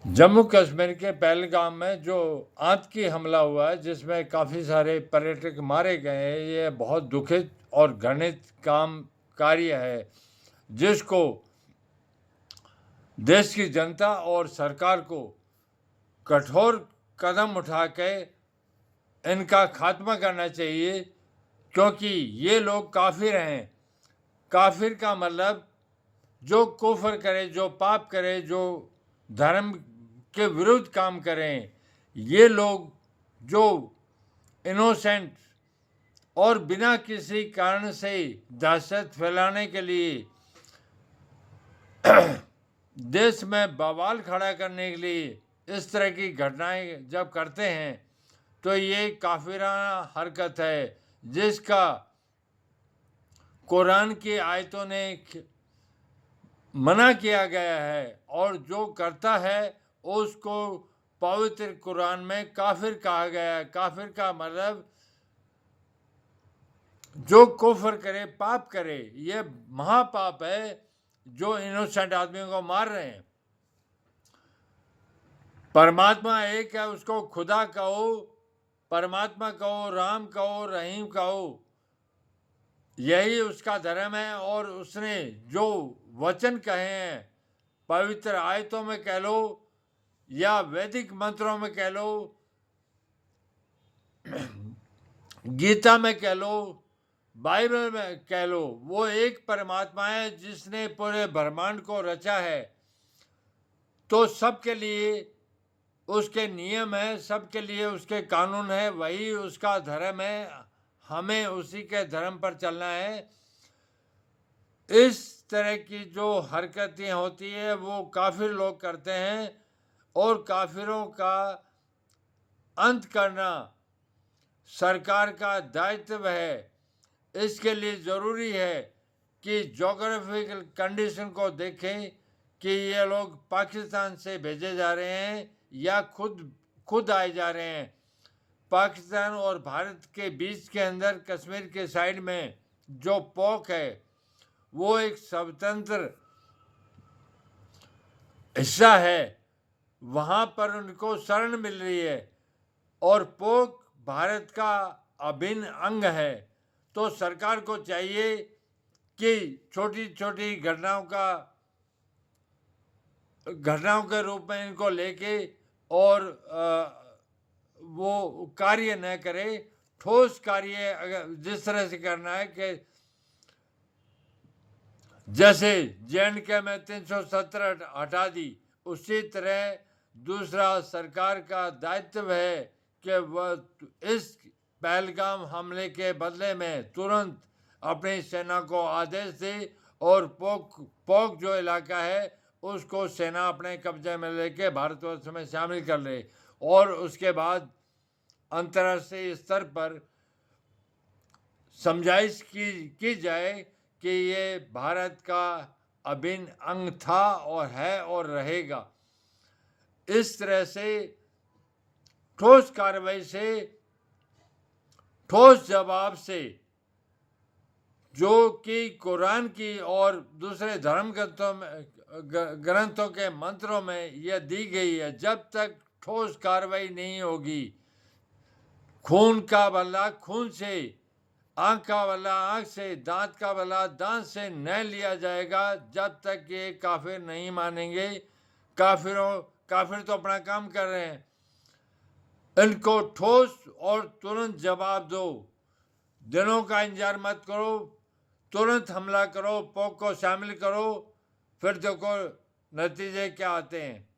जम्मू कश्मीर के पहलगाम में जो आतंकी हमला हुआ है, जिसमें काफ़ी सारे पर्यटक मारे गए हैं, ये बहुत दुखित और घृणित कार्य है, जिसको देश की जनता और सरकार को कठोर कदम उठा के इनका खात्मा करना चाहिए, क्योंकि ये लोग काफिर हैं। काफिर का मतलब जो कुफर करे, जो पाप करे, जो धर्म के विरुद्ध काम करें, ये लोग जो इनोसेंट और बिना किसी कारण से दहशत फैलाने के लिए देश में बवाल खड़ा करने के लिए इस तरह की घटनाएं जब करते हैं, तो ये काफिराना हरकत है, जिसका कुरान की आयतों ने मना किया गया है, और जो करता है उसको पवित्र कुरान में काफिर कहा गया है। काफिर का मतलब जो कुफर करे, पाप करे, ये महापाप है जो इनोसेंट आदमियों को मार रहे हैं। परमात्मा एक है, उसको खुदा कहो, परमात्मा कहो, राम कहो, रहीम कहो, यही उसका धर्म है। और उसने जो वचन कहे हैं, पवित्र आयतों में कह लो या वैदिक मंत्रों में कह लो, गीता में कह लो, बाइबल में कह लो, वो एक परमात्मा है जिसने पूरे ब्रह्मांड को रचा है। तो सबके लिए उसके नियम है, सबके लिए उसके कानून है, वही उसका धर्म है, हमें उसी के धर्म पर चलना है। इस तरह की जो हरकतें होती है वो काफिर लोग करते हैं, और काफिरों का अंत करना सरकार का दायित्व है। इसके लिए ज़रूरी है कि जोग्राफिकल कंडीशन को देखें कि ये लोग पाकिस्तान से भेजे जा रहे हैं या खुद आए जा रहे हैं। पाकिस्तान और भारत के बीच के अंदर कश्मीर के साइड में जो पोक है, वो एक स्वतंत्र हिस्सा है, वहाँ पर उनको शरण मिल रही है, और पोक भारत का अभिन्न अंग है। तो सरकार को चाहिए कि छोटी छोटी घटनाओं के रूप में इनको लेके और वो कार्य न करे। ठोस कार्य अगर जिस तरह से करना है कि जैसे JNK में 370 हटा दी, उसी तरह दूसरा सरकार का दायित्व है कि वह इस पहलगाम हमले के बदले में तुरंत अपनी सेना को आदेश दे, और पोक जो इलाका है उसको सेना अपने कब्जे में लेके भारतवर्ष में शामिल कर ले, और उसके बाद अंतर्राष्ट्रीय स्तर पर समझाइश की जाए कि ये भारत का अभिन्न अंग था और है और रहेगा। इस तरह से ठोस कार्रवाई से, ठोस जवाब से, जो कि कुरान की और दूसरे धर्म ग्रंथों के मंत्रों में यह दी गई है, जब तक ठोस कार्रवाई नहीं होगी, खून का बदला खून से, आंख का बदला आंख से, दांत का बदला दांत से न लिया जाएगा, जब तक ये काफिर नहीं मानेंगे। काफिर तो अपना काम कर रहे हैं, इनको ठोस और तुरंत जवाब दो। दिनों का इंतजार मत करो, तुरंत हमला करो, पोक को शामिल करो, फिर देखो नतीजे क्या आते हैं।